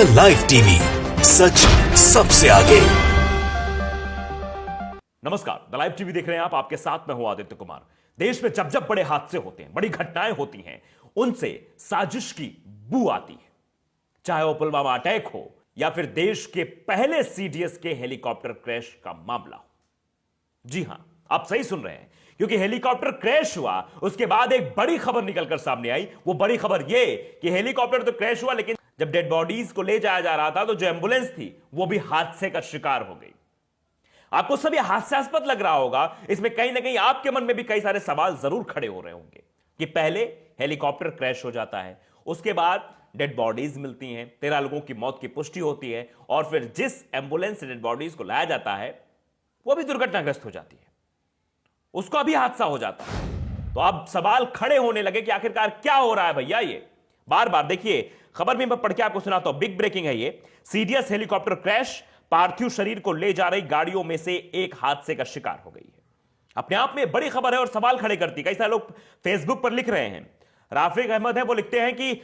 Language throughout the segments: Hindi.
द लाइव टीवी, सच सबसे आगे। नमस्कार, द लाइव टीवी देख रहे हैं आप। आपके साथ में हूं आदित्य कुमार। देश में जब जब बड़े हादसे होते हैं, बड़ी घटनाएं होती हैं, उनसे साजिश की बू आती है। चाहे वो पुलवामा अटैक हो या फिर देश के पहले सीडीएस के हेलीकॉप्टर क्रैश का मामला हो। जी हां, आप सही सुन रहे हैं, क्योंकि हेलीकॉप्टर क्रैश हुआ, उसके बाद एक बड़ी खबर निकलकर सामने आई। वो बड़ी खबर यह कि हेलीकॉप्टर तो क्रैश हुआ, लेकिन जब डेड बॉडीज को ले जाया जा रहा था तो जो एम्बुलेंस थी वो भी हादसे का शिकार हो गई। आपको सब यह हास्यास्पद लग रहा होगा। इसमें कहीं ना कहीं आपके मन में भी कई सारे सवाल जरूर खड़े हो रहे होंगे कि पहले हेलीकॉप्टर क्रैश हो जाता है, उसके बाद डेड बॉडीज मिलती हैं, 13 लोगों की मौत की पुष्टि होती है, और फिर जिस एम्बुलेंस से डेड बॉडीज को लाया जाता है वो भी दुर्घटनाग्रस्त हो जाती है, उसका भी हादसा हो जाता है। तो अब सवाल खड़े होने लगे कि आखिरकार क्या हो रहा है भैया। ये बार बार देखिए, खबर भी मैं पढ़ के आपको सुनाता हूं। बिग ब्रेकिंग है ये। सीडीएस हेलीकॉप्टर क्रैश, पार्थिव शरीर को ले जा रही गाड़ियों में से एक हादसे का शिकार हो गई है। अपने आप में बड़ी खबर है और सवाल खड़े करती है। कई सारे लोग फेसबुक पर लिख रहे हैं। राफिक अहमद है, वो लिखते हैं कि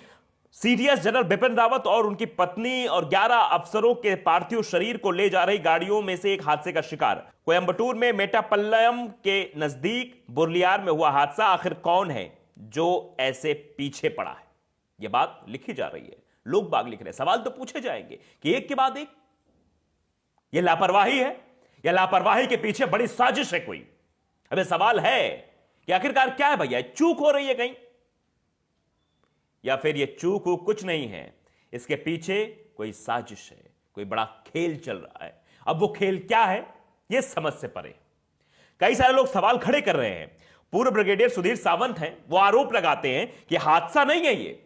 सीडीएस जनरल बिपिन रावत और उनकी पत्नी और 11 अफसरों के पार्थिव शरीर को ले जा रही गाड़ियों में से एक हादसे का शिकार। कोयंबटूर में मेटापल्लयम के नजदीक बुरलियार में हुआ हादसा। आखिर कौन है जो ऐसे पीछे पड़ा है? यह बात लिखी जा रही है, लोग बाग लिख रहे हैं। सवाल तो पूछे जाएंगे कि एक के बाद एक यह लापरवाही है या लापरवाही के पीछे बड़ी साजिश है कोई? अबे सवाल है कि आखिरकार क्या है भैया? चूक हो रही है कहीं, या फिर यह चूक कुछ नहीं है, इसके पीछे कोई साजिश है, कोई बड़ा खेल चल रहा है। अब वो खेल क्या है, यह समझ से परे। कई सारे लोग सवाल खड़े कर रहे हैं। पूर्व ब्रिगेडियर सुधीर सावंत हैं, वो आरोप लगाते हैं कि हादसा नहीं है, ये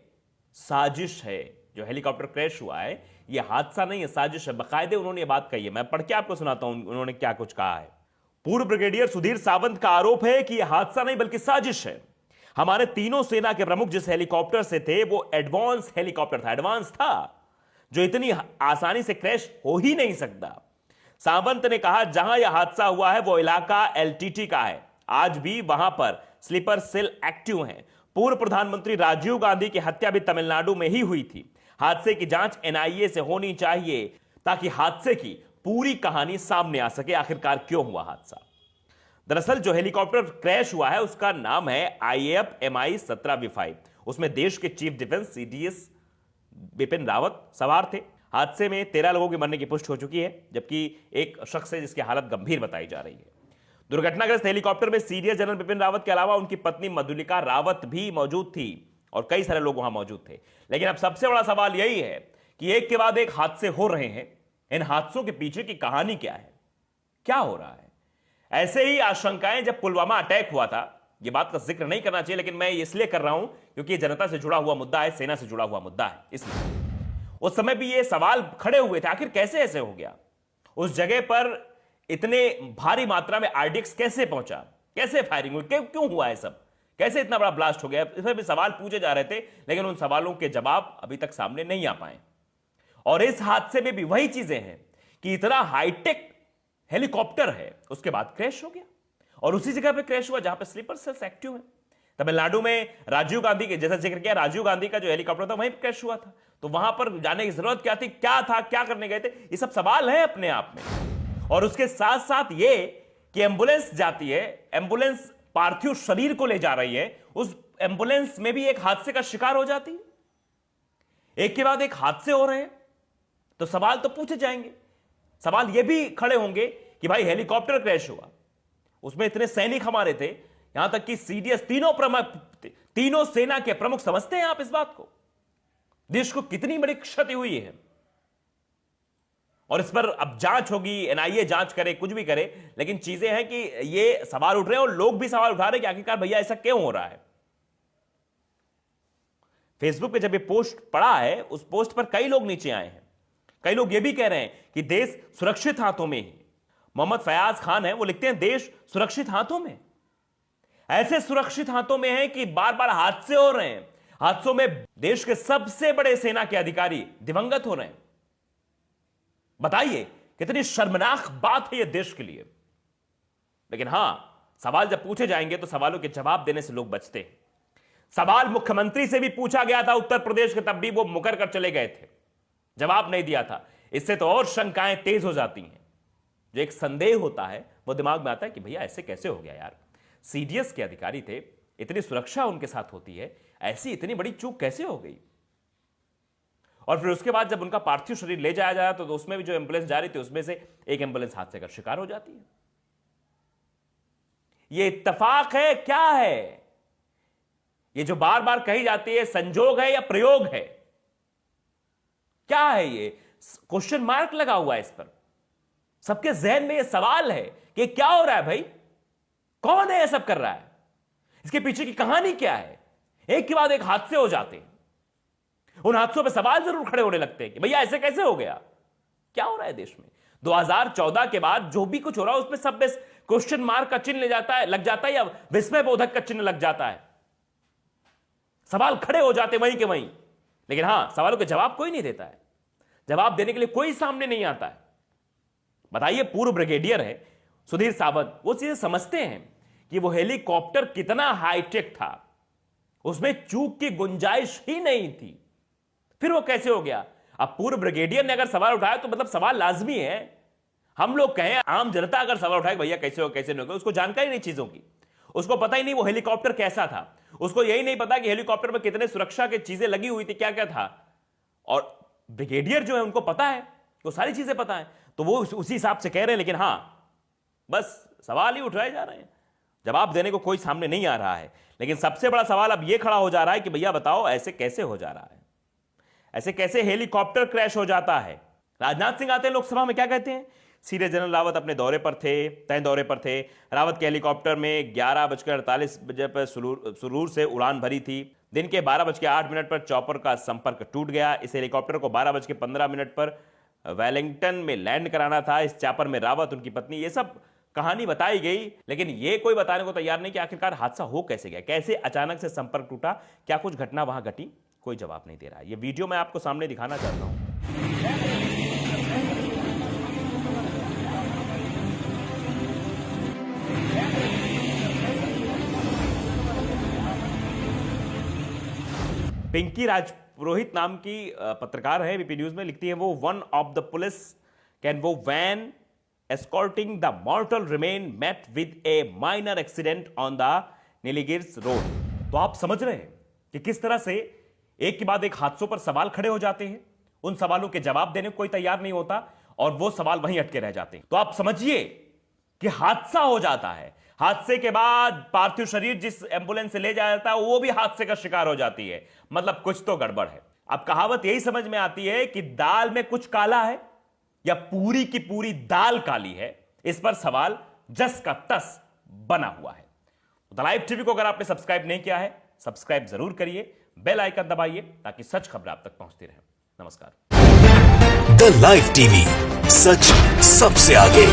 साजिश है। जो हेलीकॉप्टर क्रैश हुआ है ये हादसा नहीं है, साजिश है। बाकायदे उन्होंने ये बात कही है। मैं पढ़ के आपको सुनाता हूं उन्होंने क्या कुछ कहा है। पूर्व ब्रिगेडियर सुधीर सावंत का आरोप है कि यह हादसा नहीं बल्कि साजिश है। हमारे तीनों सेना के प्रमुख जिस हेलीकॉप्टर से थे वो एडवांस हेलीकॉप्टर था, एडवांस था, जो इतनी आसानी से क्रैश हो ही नहीं सकता। सावंत ने कहा जहां यह हादसा हुआ है वो इलाका एलटीटी का है। आज भी वहां पर स्लीपर सेल एक्टिव हैं। पूर्व प्रधानमंत्री राजीव गांधी की हत्या भी तमिलनाडु में ही हुई थी। हादसे की जांच एनआईए से होनी चाहिए ताकि हादसे की पूरी कहानी सामने आ सके। आखिरकार क्यों हुआ हादसा? दरअसल जो हेलीकॉप्टर क्रैश हुआ है उसका नाम है IAF MI-17V5। उसमें देश के chief defence CDS Bipin Rawat सवार थे। हादसे में 13 लोगों की मरने की पुष्टि हो चुकी है, जबकि एक शख्स है जिसकी हालत गंभीर बताई जा रही है। दुर्घटनाग्रस्त हेलीकॉप्टर में सीडीएस जनरल बिपिन रावत के अलावा उनकी पत्नी मधुलिका रावत भी मौजूद थी और कई सारे लोग वहां मौजूद थे। लेकिन अब सबसे बड़ा सवाल यही है कि एक के बाद एक हादसे हो रहे हैं। इन हादसों के पीछे की कहानी क्या है, क्या हो रहा है? ऐसे ही आशंकाएं जब पुलवामा अटैक हुआ था, यह बात का जिक्र नहीं करना चाहिए, लेकिन मैं इसलिए कर रहा हूं क्योंकि जनता से जुड़ा हुआ मुद्दा है, सेना से जुड़ा हुआ मुद्दा है। इसलिए उस समय भी ये सवाल खड़े हुए थे, आखिर कैसे ऐसे हो गया? उस जगह पर इतने भारी मात्रा में आरडीएक्स कैसे पहुंचा, कैसे फायरिंग हुई, क्यों हुआ है सब, कैसे इतना बड़ा ब्लास्ट हो गया? इसमें भी सवाल पूछे जा रहे थे, लेकिन उन सवालों के जवाब अभी तक सामने नहीं आ पाए। और इस हादसे में भी वही चीजें हैं कि इतना हाईटेक हेलीकॉप्टर है, उसके बाद क्रैश हो गया, और उसी जगह पे क्रैश हुआ जहां पे स्लीपर सेल्स एक्टिव है। तमिलनाडु में राजीव गांधी के, जैसा जिक्र किया, राजीव गांधी का जो हेलीकॉप्टर था वहीं पर क्रैश हुआ था। तो वहां पर जाने की जरूरत क्या थी, क्या था, क्या करने गए थे? ये सब सवाल है अपने आप में। और उसके साथ साथ ये कि एम्बुलेंस जाती है, एम्बुलेंस पार्थिव शरीर को ले जा रही है, उस एम्बुलेंस में भी एक हादसे का शिकार हो जाती है। एक के बाद एक हादसे हो रहे हैं, तो सवाल तो पूछे जाएंगे। सवाल ये भी खड़े होंगे कि भाई हेलीकॉप्टर क्रैश हुआ, उसमें इतने सैनिक हमारे थे, यहां तक कि सीडीएस तीनों सेना के प्रमुख। समझते हैं आप इस बात को? देश को कितनी बड़ी क्षति हुई है, और इस पर अब जांच होगी, एनआईए जांच करे, कुछ भी करे, लेकिन चीजें हैं कि ये सवाल उठ रहे हैं और लोग भी सवाल उठा रहे हैं कि आखिरकार भैया ऐसा क्यों हो रहा है। फेसबुक पे जब ये पोस्ट पड़ा है, उस पोस्ट पर कई लोग नीचे आए हैं। कई लोग ये भी कह रहे हैं कि देश सुरक्षित हाथों में है। मोहम्मद फयाज खान है, वो लिखते हैं देश सुरक्षित हाथों में। ऐसे सुरक्षित हाथों में है कि बार बार हादसे हो रहे हैं, हादसों में देश के सबसे बड़े सेना के अधिकारी दिवंगत हो रहे हैं। बताइए कितनी शर्मनाक बात है यह देश के लिए। लेकिन हां, सवाल जब पूछे जाएंगे तो सवालों के जवाब देने से लोग बचते हैं। सवाल मुख्यमंत्री से भी पूछा गया था उत्तर प्रदेश के, तब भी वो मुकर कर चले गए थे। जवाब नहीं दिया था। इससे तो और शंकाएं तेज हो जाती हैं। जो एक संदेह होता है वो दिमाग में आता है कि भैया ऐसे कैसे हो गया यार, सीडीएस के अधिकारी थे, इतनी सुरक्षा उनके साथ होती है, ऐसी इतनी बड़ी चूक कैसे हो गई। और फिर उसके बाद जब उनका पार्थिव शरीर ले जाया जाए तो उसमें भी जो एम्बुलेंस जा रही थी उसमें से एक एम्बुलेंस हादसे का शिकार हो जाती है। ये इत्तेफाक है क्या है? ये जो बार बार कही जाती है संजोग है या प्रयोग है, क्या है? ये क्वेश्चन मार्क लगा हुआ है इस पर। सबके जहन में ये सवाल है कि क्या हो रहा है भाई, कौन है ये सब कर रहा है, इसके पीछे की कहानी क्या है? एक के बाद एक हादसे हो जाते हैं, उन हादसों पे सवाल जरूर खड़े होने लगते हैं कि भैया ऐसे कैसे हो गया, क्या हो रहा है देश में। 2014 के बाद जो भी कुछ हो रहा है उसमें सब में क्वेश्चन मार्क का चिन्ह लग जाता है या विस्मय बोधक का चिन्ह लग जाता है। सवाल खड़े हो जाते वहीं के वहीं, लेकिन हां, सवालों के जवाब कोई नहीं देता है, जवाब देने के लिए कोई सामने नहीं आता है। बताइए, पूर्व ब्रिगेडियर है सुधीर सावंत, वो चीजें समझते हैं कि वो हेलीकॉप्टर कितना हाईटेक था, उसमें चूक की गुंजाइश ही नहीं थी, फिर वो कैसे हो गया। अब पूर्व ब्रिगेडियर ने अगर सवाल उठाया तो मतलब सवाल लाजमी है। हम लोग कहें, आम जनता अगर सवाल उठाए भैया कैसे हो कैसे नहीं हो, उसको जानकारी नहीं चीजों की, उसको पता ही नहीं वो हेलीकॉप्टर कैसा था, उसको यही नहीं पता कि हेलीकॉप्टर में कितने सुरक्षा की चीजें लगी हुई थी, क्या क्या था। और ब्रिगेडियर जो है उनको पता है, वो सारी चीजें पता है, तो वो उसी हिसाब से कह रहे हैं। लेकिन हां, बस सवाल ही उठाए जा रहे हैं, जवाब देने को कोई सामने नहीं आ रहा है। लेकिन सबसे बड़ा सवाल अब यह खड़ा हो जा रहा है कि भैया बताओ ऐसे कैसे हो जा रहा है, ऐसे कैसे हेलीकॉप्टर क्रैश हो जाता है। राजनाथ सिंह आते हैं लोकसभा में, क्या कहते हैं, सीधे जनरल रावत अपने दौरे पर थे, तय दौरे पर थे। रावत के हेलीकॉप्टर में 11:48 पर सुरूर से उड़ान भरी थी। दिन के 12:08 पर चॉपर का संपर्क टूट गया। इस हेलीकॉप्टर को 12:15 पर वेलिंगटन में लैंड कराना था। इस चॉपर में रावत, उनकी पत्नी, ये सब कहानी बताई गई, लेकिन ये कोई बताने को तैयार नहीं कि आखिरकार हादसा हो कैसे गया, कैसे अचानक से संपर्क टूटा, क्या कुछ घटना वहां घटी, कोई जवाब नहीं दे रहा है। ये वीडियो मैं आपको सामने दिखाना चाहता हूं। पिंकी राजपुरोहित नाम की पत्रकार है, एबीपी न्यूज में लिखती है वो, one of the police can वो van escorting the mortal remain met with a minor accident on the Nilgiris road. तो आप समझ रहे हैं कि किस तरह से एक के बाद एक हादसों पर सवाल खड़े हो जाते हैं, उन सवालों के जवाब देने को कोई तैयार नहीं होता और वो सवाल वहीं अटके रह जाते हैं। तो आप समझिए कि हादसा हो जाता है, हादसे के बाद पार्थिव शरीर जिस एम्बुलेंस से ले जाया जाता है वो भी हादसे का शिकार हो जाती है, मतलब कुछ तो गड़बड़ है। अब कहावत यही समझ में आती है कि दाल में कुछ काला है या पूरी की पूरी दाल काली है, इस पर सवाल जस का तस बना हुआ है। द लाइव टीवी को अगर आपने सब्सक्राइब नहीं किया है, सब्सक्राइब जरूर करिए, बेल आइकन दबाइए ताकि सच खबर आप तक पहुंचती रहे। नमस्कार। द लाइव टीवी, सच सबसे आगे।